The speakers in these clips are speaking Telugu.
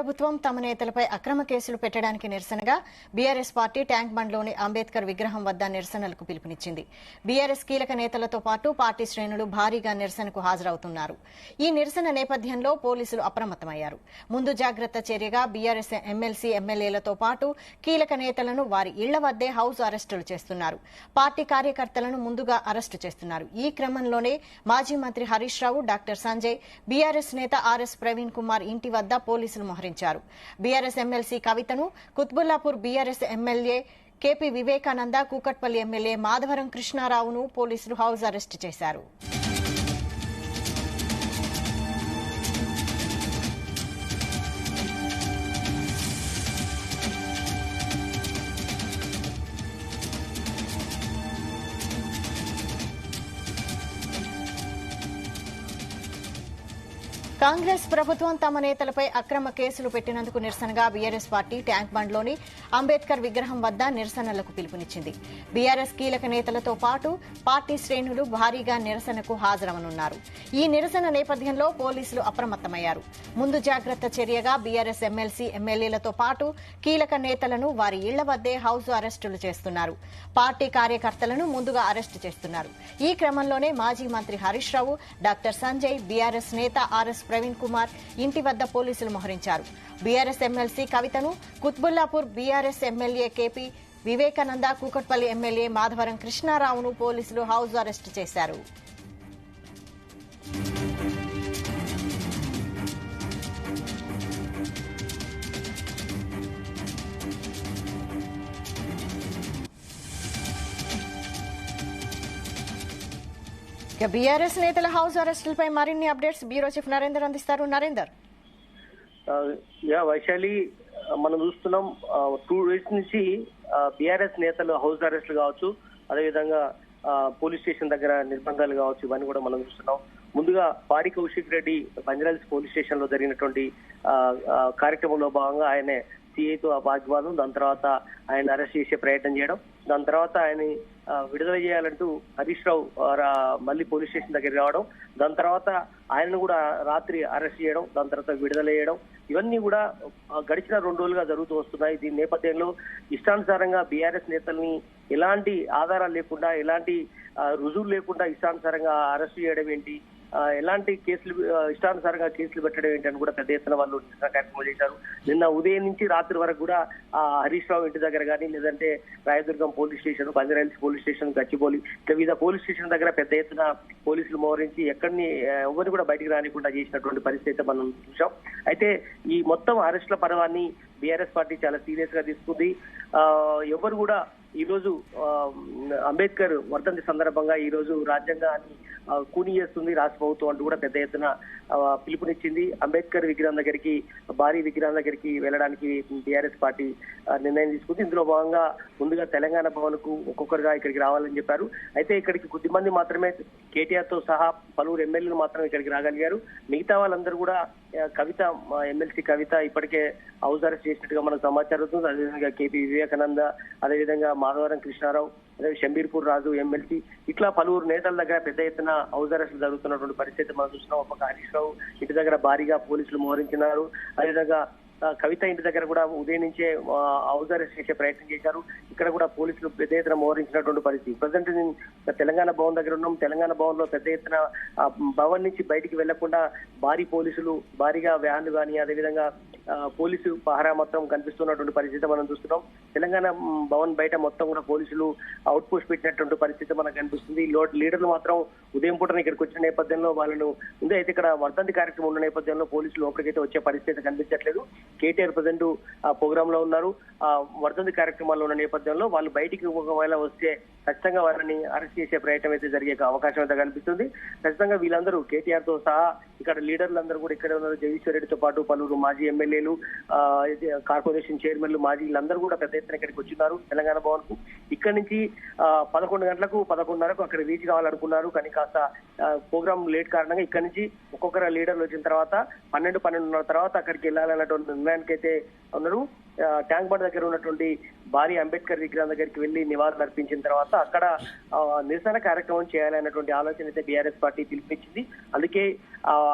ప్రభుత్వం తమ నేతలపై అక్రమ కేసులు పెట్టడానికి నిరసనగా బీఆర్ఎస్ పార్టీ ట్యాంక్ బండ్లోని అంబేద్కర్ విగ్రహం వద్ద నిరసనలకు పిలుపునిచ్చింది. బీఆర్ఎస్ కీలక నేతలతో పాటు పార్టీ శ్రేణులు భారీగా నిరసనకు హాజరవుతున్నారు. ఈ నిరసన నేపథ్యంలో పోలీసులు అప్రమత్తమయ్యారు. ముందు జాగ్రత్త చర్యగా బీఆర్ఎస్ ఎమ్మెల్సీ ఎమ్మెల్యేలతో పాటు కీలక నేతలను వారి ఇళ్ల వద్దే హౌస్ అరెస్టులు చేస్తున్నారు. పార్టీ కార్యకర్తలను ముందుగా అరెస్టు చేస్తున్నారు. ఈ క్రమంలోనే మాజీ మంత్రి హరీష్ రావు, డాక్టర్ సంజయ్, బీఆర్ఎస్ నేత ఆర్ఎస్ ప్రవీణ్ కుమార్ ఇంటి వద్ద పోలీసులు మోహరించారు. బీఆర్ఎస్ ఎమ్మెల్సీ కవితను కుత్బుల్లాపూర్ బీఆర్ఎస్ ఎమ్మెల్యే కేపీ వివేకానంద, కూకట్పల్లి ఎమ్మెల్యే మాధవరం కృష్ణారావును పోలీసులు హౌస్ అరెస్టు చేశారు. కాంగ్రెస్ ప్రభుత్వం తమ నేతలపై అక్రమ కేసులు పెట్టినందుకు నిరసనగా బీఆర్ఎస్ పార్టీ ట్యాంక్ బండ్లోని అంబేద్కర్ విగ్రహం వద్ద నిరసనలకు పిలుపునిచ్చింది. బీఆర్ఎస్ కీలక నేతలతో పాటు పార్టీ శ్రేణులు భారీగా నిరసనకు హాజరవనున్నారు. ఈ నిరసన నేపథ్యంలో పోలీసులు అప్రమత్తమయ్యారు. ముందు జాగ్రత్త చర్యగా బీఆర్ఎస్ ఎమ్మెల్సీ ఎమ్మెల్యేలతో పాటు కీలక నేతలను వారి ఇళ్ల వద్దే హౌస్ అరెస్టులు చేస్తున్నారు. పార్టీ కార్యకర్తలను ముందుగా అరెస్టు చేస్తున్నారు. ఈ క్రమంలోనే మాజీ మంత్రి హరీష్ రావు, డాక్టర్ సంజయ్, బీఆర్ఎస్ నేత ఆర్ఎస్ ప్రవీణ్ కుమార్ ఇంటి వద్ద పోలీసులు మోహరించారు. బీఆర్ఎస్ ఎమ్మెల్సీ కవితను కుత్బుల్లాపూర్ బీఆర్ఎస్ ఎమ్మెల్యే కేపీ వివేకానంద, కూకట్పల్లి ఎమ్మెల్యే మాధవరం కృష్ణారావును పోలీసులు హౌస్ అరెస్టు చేశారు. బీఆర్ఎస్ నేతల హౌస్ అరెస్టులపై మరిన్ని అప్డేట్స్ బ్యూరో చీఫ్ నరేందర్ అందిస్తారు. నరేందర్. వైశాలి, మనం చూస్తున్నాం 2 days నుంచి బీఆర్ఎస్ నేతలు హౌస్ అరెస్టులు కావచ్చు, అదేవిధంగా పోలీస్ స్టేషన్ దగ్గర నిర్బంధాలు కావచ్చు, ఇవన్నీ కూడా మనం చూస్తున్నాం. ముందుగా పాడి కౌశిక్ రెడ్డి బంజారాహిల్స్ పోలీస్ స్టేషన్ లో జరిగినటువంటి కార్యక్రమంలో భాగంగా ఆయన సిఐతో వాగ్వాదం, దాని తర్వాత ఆయన అరెస్ట్ చేసే ప్రయత్నం చేయడం, దాని తర్వాత ఆయన విడుదల చేయాలంటూ హరీష్ రావు మళ్ళీ పోలీస్ స్టేషన్ దగ్గరికి రావడం, దాని తర్వాత ఆయనను కూడా రాత్రి అరెస్ట్ చేయడం, దాని తర్వాత విడుదల చేయడం, ఇవన్నీ కూడా గడిచిన 2 రోజులుగా జరుగుతూ వస్తున్నాయి. దీని నేపథ్యంలో ఇష్టానుసారంగా బీఆర్ఎస్ నేతల్ని ఎలాంటి ఆధారాలు లేకుండా, ఎలాంటి రుజువులు లేకుండా ఇష్టానుసారంగా అరెస్ట్ చేయడం ఏంటి, ఎలాంటి కేసులు ఇష్టానుసారంగా కేసులు పెట్టడం ఏంటి అని కూడా పెద్ద ఎత్తున వాళ్ళు నిరసన కార్యక్రమం చేశారు. నిన్న ఉదయం నుంచి రాత్రి వరకు కూడా హరీష్ రావు ఇంటి దగ్గర కానీ, లేదంటే Rayadurgam police station, Banjara Hills police station, Gachibowli, వివిధ పోలీస్ స్టేషన్ దగ్గర పెద్ద ఎత్తున పోలీసులు మోహరించి ఎవరిని కూడా బయటికి రానికుండా చేసినటువంటి పరిస్థితి మనం చూసాం. అయితే ఈ మొత్తం అరెస్టుల పర్వాన్ని బీఆర్ఎస్ పార్టీ చాలా సీరియస్ గా తీసుకుంది. ఎవరు కూడా ఈ రోజు అంబేద్కర్ వర్ధంతి సందర్భంగా ఈ రోజు రాజ్యాంగాన్ని కూని చేస్తుంది రాష్ట్ర ప్రభుత్వం అంటూ కూడా పెద్ద ఎత్తున పిలుపునిచ్చింది. అంబేద్కర్ విగ్రహం దగ్గరికి, భారీ విగ్రహం దగ్గరికి వెళ్ళడానికి బీఆర్ఎస్ పార్టీ నిర్ణయం తీసుకుంది. ఇందులో భాగంగా ముందుగా తెలంగాణ భవన్ కు ఒక్కొక్కరుగా ఇక్కడికి రావాలని చెప్పారు. అయితే ఇక్కడికి కొద్దిమంది మాత్రమే, కేటీఆర్ తో సహా పలువురు ఎమ్మెల్యేలు మాత్రమే ఇక్కడికి రాగలిగారు. మిగతా వాళ్ళందరూ కూడా కవిత, ఎమ్మెల్సీ కవిత ఇప్పటికే హౌస్ అరెస్ట్ చేసినట్టుగా మనకు సమాచారం అవుతుంది. అదేవిధంగా కేపీ వివేకానంద, అదేవిధంగా మాధవరం కృష్ణారావు, అదే షంబీర్పూర్ రాజు ఎమ్మెల్సీ, ఇట్లా పలువురు నేతల దగ్గర పెద్ద ఎత్తున హౌస్ అరెస్టులు జరుగుతున్నటువంటి పరిస్థితి మనం చూస్తున్నాం. ఒక హరీష్ రావు ఇంటి దగ్గర భారీగా పోలీసులు మోహరించినారు. అదేవిధంగా కవిత ఇంటి దగ్గర కూడా ఉదయం నుంచే హౌస్ అరెస్ట్ చేసే ప్రయత్నం చేశారు. ఇక్కడ కూడా పోలీసులు పెద్ద ఎత్తున మోహరించినటువంటి పరిస్థితి. ప్రజెంట్ తెలంగాణ భవన్ దగ్గర ఉన్నాం. తెలంగాణ భవన్ లో పెద్ద ఎత్తున భవన్ నుంచి బయటికి వెళ్లకుండా భారీ పోలీసులు, భారీగా వ్యాన్లు కానీ, అదేవిధంగా పోలీసు పహరా మొత్తం కనిపిస్తున్నటువంటి పరిస్థితి మనం చూస్తున్నాం. తెలంగాణ భవన్ బయట మొత్తం కూడా పోలీసులు అవుట్ పోస్ట్ పెట్టినటువంటి పరిస్థితి మనకు కనిపిస్తుంది. లీడర్లు మాత్రం ఉదయం పూటన ఇక్కడికి వచ్చిన నేపథ్యంలో వాళ్ళను ముందు అయితే ఇక్కడ వర్ధంతి కార్యక్రమం ఉన్న నేపథ్యంలో పోలీసులు లోపలికైతే వచ్చే పరిస్థితి కనిపించట్లేదు. కేటీఆర్ ప్రజెంట్ ప్రోగ్రామ్ లో ఉన్నారు. వర్ధంతి కార్యక్రమాల్లో ఉన్న నేపథ్యంలో వాళ్ళు బయటికి ఒకవేళ వస్తే ఖచ్చితంగా వాళ్ళని అరెస్ట్ చేసే ప్రయత్నం అయితే జరిగే అవకాశం అయితే కనిపిస్తుంది. ఖచ్చితంగా వీళ్ళందరూ కేటీఆర్ తో సహా ఇక్కడ లీడర్లందరూ కూడా ఇక్కడ ఉన్నారు. జగదీశ్వర్ రెడ్డితో పాటు పలువురు మాజీ ఎమ్మెల్యేలు, కార్పొరేషన్ చైర్మన్లు, మాజీ వీళ్ళందరూ కూడా పెద్ద ఎత్తున ఇక్కడికి వచ్చిన్నారు తెలంగాణ భవన్ కు. ఇక్కడ నుంచి 11 గంటలకు 11:30కు అక్కడ రీచ్ కావాలనుకున్నారు. కానీ కాస్త ప్రోగ్రామ్ లేట్ కారణంగా ఇక్కడ నుంచి ఒక్కొక్కరు లీడర్లు వచ్చిన తర్వాత 12:30 తర్వాత అక్కడికి వెళ్ళాలన్నటువంటి నిర్ణయానికి అయితే ఉన్నారు. ట్యాంక్ బండ్ దగ్గర ఉన్నటువంటి భారీ అంబేద్కర్ విగ్రహం దగ్గరికి వెళ్లి నివాళులు అర్పించిన తర్వాత అక్కడ నిరసన కార్యక్రమం చేయాలన్నటువంటి ఆలోచన అయితే బీఆర్ఎస్ పార్టీ పిలుపునిచ్చింది. అందుకే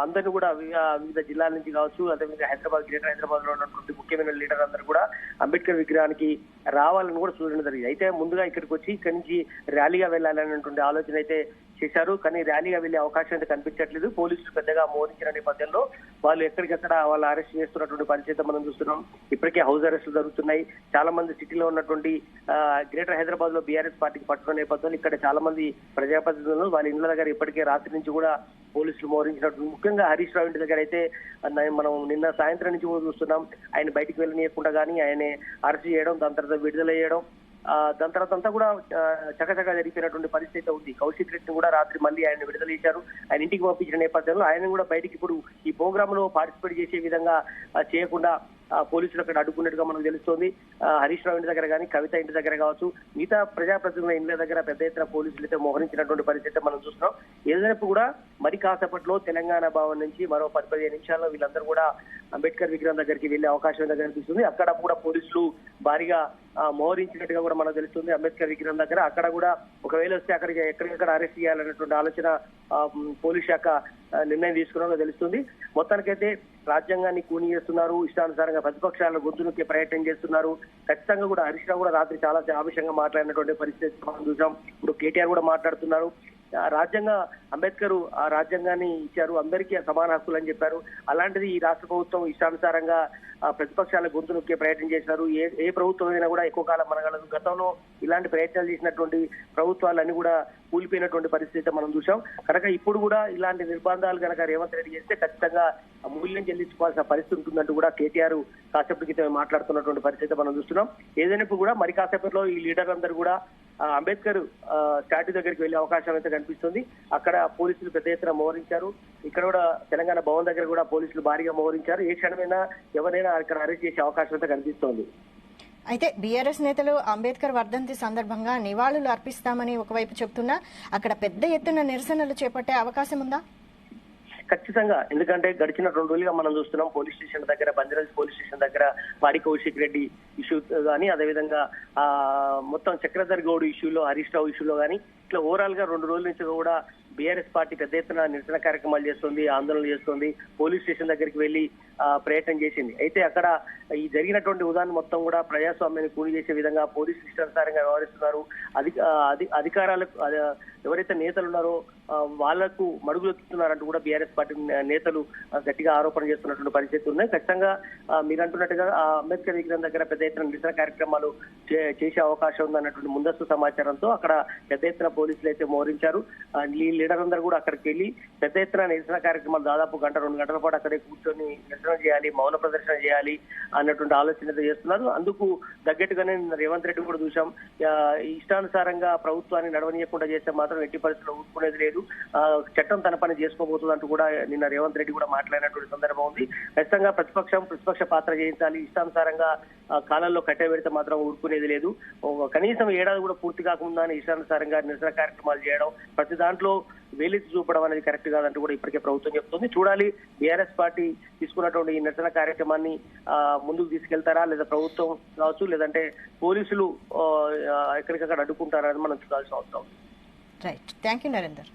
అందరినీ కూడా వివిధ జిల్లాల నుంచి కావచ్చు, అదేవిధంగా హైదరాబాద్, గ్రేటర్ హైదరాబాద్ లో ఉన్నటువంటి ముఖ్యమైన లీడర్ అందరూ కూడా అంబేద్కర్ విగ్రహానికి రావాలని కూడా సూచన జరిగింది. అయితే ముందుగా ఇక్కడికి వచ్చి ఇక్కడి నుంచి ర్యాలీగా వెళ్లాలనేటువంటి ఆలోచన అయితే చేశారు. కానీ ర్యాలీగా వెళ్లే అవకాశం అయితే కనిపించట్లేదు. పోలీసులు పెద్దగా మోహరించిన నేపథ్యంలో వాళ్ళు ఎక్కడికక్కడ వాళ్ళు అరెస్ట్ చేస్తున్నటువంటి పరిస్థితి మనం చూస్తున్నాం. ఇప్పటికే హౌస్ అరెస్టులు జరుగుతున్నాయి. చాలా మంది సిటీలో ఉన్నటువంటి గ్రేటర్ హైదరాబాద్ లో బీఆర్ఎస్ పార్టీకి పట్టుకున్న నేపథ్యంలో ఇక్కడ చాలా మంది ప్రజాప్రతినిధులు వాళ్ళ ఇండ్ల దగ్గర ఇప్పటికే రాత్రి నుంచి కూడా పోలీసులు మోహరించినట్టు, ముఖ్యంగా హరీష్ రావు ఇంటి దగ్గర అయితే మనం నిన్న సాయంత్రం నుంచి కూడా చూస్తున్నాం. ఆయన బయటికి వెళ్ళనీయకుండా కానీ ఆయన అరెస్ట్ చేయడం, దాని తర్వాత విడుదల చేయడం, దాని తర్వాత అంతా కూడా చకచకా జరిగిపోయినటువంటి పరిస్థితి ఉంది. కౌశిక్ రెడ్డిని కూడా రాత్రి మళ్ళీ ఆయన విడుదల చేశారు. ఆయన ఇంటికి పంపించిన నేపథ్యంలో ఆయన కూడా బయటికి ఇప్పుడు ఈ ప్రోగ్రామ్ లో పార్టిసిపేట్ చేసే విధంగా చేయకుండా పోలీసులు అక్కడ అడ్డుకున్నట్టుగా మనకు తెలుస్తోంది. హరీష్ రావు ఇంటి దగ్గర కానీ, కవిత ఇంటి దగ్గర కావచ్చు, మిగతా ప్రజాప్రతినిధుల ఇంటి దగ్గర పెద్ద ఎత్తున పోలీసులు అయితే మోహరించినటువంటి పరిస్థితి మనం చూస్తున్నాం. ఏదైనా కూడా మరి కాసేపట్లో తెలంగాణ భవన్ నుంచి మరో 10-15 నిమిషాల్లో వీళ్ళందరూ కూడా అంబేద్కర్ విగ్రహం దగ్గరికి వెళ్లే అవకాశం అయితే కనిపిస్తుంది. అక్కడ కూడా పోలీసులు భారీగా మోహరించినట్టుగా కూడా మనకు తెలుస్తుంది. అంబేద్కర్ విగ్రహం దగ్గర అక్కడ కూడా ఒకవేళ వస్తే అక్కడికి ఎక్కడికక్కడ అరెస్ట్ చేయాలన్నటువంటి ఆలోచన పోలీస్ శాఖ నిర్ణయం తీసుకున్నట్టుగా తెలుస్తుంది. మొత్తానికైతే రాజ్యాంగాన్ని కూని చేస్తున్నారు, ఇష్టానుసారంగా ప్రతిపక్షాలను గొంతు నొక్కే ప్రయత్నం చేస్తున్నారు. ఖచ్చితంగా కూడా హరీష్ రావు కూడా రాత్రి చాలా ఆవేశంగా మాట్లాడినటువంటి పరిస్థితి మనం చూసాం. ఇప్పుడు కేటీఆర్ కూడా మాట్లాడుతున్నారు. అంబేద్కర్ ఆ రాజ్యాంగాన్ని ఇచ్చారు, అందరికీ సమాన హక్కులు అని చెప్పారు. అలాంటిది ఈ రాష్ట్ర ప్రభుత్వం ఇష్టానుసారంగా ప్రతిపక్షాల గొంతు నొక్కే ప్రయత్నం చేశారు. ఏ ప్రభుత్వం అయినా కూడా ఎక్కువ కాలం మనగలదు. గతంలో ఇలాంటి ప్రయత్నాలు చేసినటువంటి ప్రభుత్వాలన్నీ కూడా కూలిపోయినటువంటి పరిస్థితి మనం చూసాం. కనుక ఇప్పుడు కూడా ఇలాంటి నిర్బంధాలు కనుక రేవంత్ రెడ్డి చేస్తే ఖచ్చితంగా మూల్యం చెల్లించుకోవాల్సిన పరిస్థితి ఉంటుందంటూ కూడా కేటీఆర్ కాసేపటి క్రితం మాట్లాడుతున్నటువంటి పరిస్థితి మనం చూస్తున్నాం. ఏదైనా కూడా మరి కాసేపట్లో ఈ లీడర్లందరూ కూడా అంబేద్కర్ స్టాట్యూ దగ్గరికి వెళ్లే అవకాశం అయితే కనిపిస్తుంది. అక్కడ పోలీసులు పెద్ద ఎత్తున మోహరించారు. ఇక్కడ కూడా తెలంగాణ భవన్ దగ్గర కూడా పోలీసులు భారీగా మోహరించారు. ఏ క్షణమైనా ఎవరైనా అక్కడ అరెస్ట్ చేసే అవకాశం అయితే కనిపిస్తోంది. అయితే బీఆర్ఎస్ నేతలు అంబేద్కర్ వర్ధంతి సందర్భంగా నివాళులు అర్పిస్తామని ఒకవైపు చెబుతున్నా అక్కడ పెద్ద ఎత్తున నిరసనలు చేపట్టే అవకాశం ఉందా? ఖచ్చితంగా. ఎందుకంటే గడిచిన 2 రోజులుగా మనం చూస్తున్నాం పోలీస్ స్టేషన్ దగ్గర, బంజరాజ్ పోలీస్ స్టేషన్ దగ్గర పాడి కౌశిక్ రెడ్డి ఇష్యూ కానీ, అదేవిధంగా మొత్తం చక్రధర్ గౌడ్ ఇష్యూలో, హరీష్ రావు ఇష్యూలో కానీ ఇట్లా ఓవరాల్ గా 2 రోజుల నుంచి కూడా బీఆర్ఎస్ పార్టీ పెద్ద ఎత్తున నిరసన కార్యక్రమాలు చేస్తుంది, ఆందోళనలు చేస్తుంది, పోలీస్ స్టేషన్ దగ్గరికి వెళ్లి ప్రయత్నం చేసింది. అయితే అక్కడ ఈ జరిగినటువంటి ఉదాహరణ మొత్తం కూడా ప్రజాస్వామ్యాన్ని కూలి చేసే విధంగా పోలీసు ఇష్టానుసారంగా వ్యవహరిస్తున్నారు. అధికారాలకు ఎవరైతే నేతలు ఉన్నారో వాళ్లకు మడుగులెత్తుతున్నారంటూ కూడా బీఆర్ఎస్ పార్టీ నేతలు గట్టిగా ఆరోపణ చేస్తున్నటువంటి పరిస్థితి ఉన్నాయి. ఖచ్చితంగా మీరు అంటున్నట్టుగా అంబేద్కర్ విగ్రహం దగ్గర పెద్ద ఎత్తున నిరసన కార్యక్రమాలు చేసే అవకాశం ఉందన్నటువంటి ముందస్తు సమాచారంతో అక్కడ పెద్ద ఎత్తున పోలీసులు అయితే మోహరించారు. ఈ లీడర్ అందరూ కూడా అక్కడికి వెళ్లి పెద్ద ఎత్తున నిరసన కార్యక్రమాలు దాదాపు 1-2 గంటల పాటు అక్కడే కూర్చొని నిరసన చేయాలి, మౌన ప్రదర్శన చేయాలి అన్నటువంటి ఆలోచన చేస్తున్నారు. అందుకు తగ్గట్టుగానే రేవంత్ రెడ్డి కూడా చూసాం. ఇష్టానుసారంగా ప్రభుత్వాన్ని నడవనీయకుండా చేస్తే మాత్రం ఎట్టి పరిస్థితుల్లో ఊరుకునేది లేదు, చట్టం తన పని చేసుకోబోతుందంటూ కూడా నిన్న రేవంత్ రెడ్డి కూడా మాట్లాడినటువంటి సందర్భం ఉంది. ఖచ్చితంగా ప్రతిపక్ష పాత్ర చేయించాలి, ఇష్టానుసారంగా కాలంలో కట్టబెడితే మాత్రం ఊరుకునేది లేదు. కనీసం ఏడాది కూడా పూర్తి కాకుండా ఇష్టానుసారంగా నిరసన కార్యక్రమాలు చేయడం, ప్రతి దాంట్లో వేలెత్తి చూపడం అనేది కరెక్ట్ కాదంటూ కూడా ఇప్పటికే ప్రభుత్వం చెప్తుంది. చూడాలి బీఆర్ఎస్ పార్టీ తీసుకున్నటువంటి ఈ నిరసన కార్యక్రమాన్ని ముందుకు తీసుకెళ్తారా, లేదా ప్రభుత్వం కావచ్చు, లేదంటే పోలీసులు ఎక్కడికక్కడ అడ్డుకుంటారా అని మనం చూడాల్సిన అవసరం ఉంది. రైట్. Thank you Narender.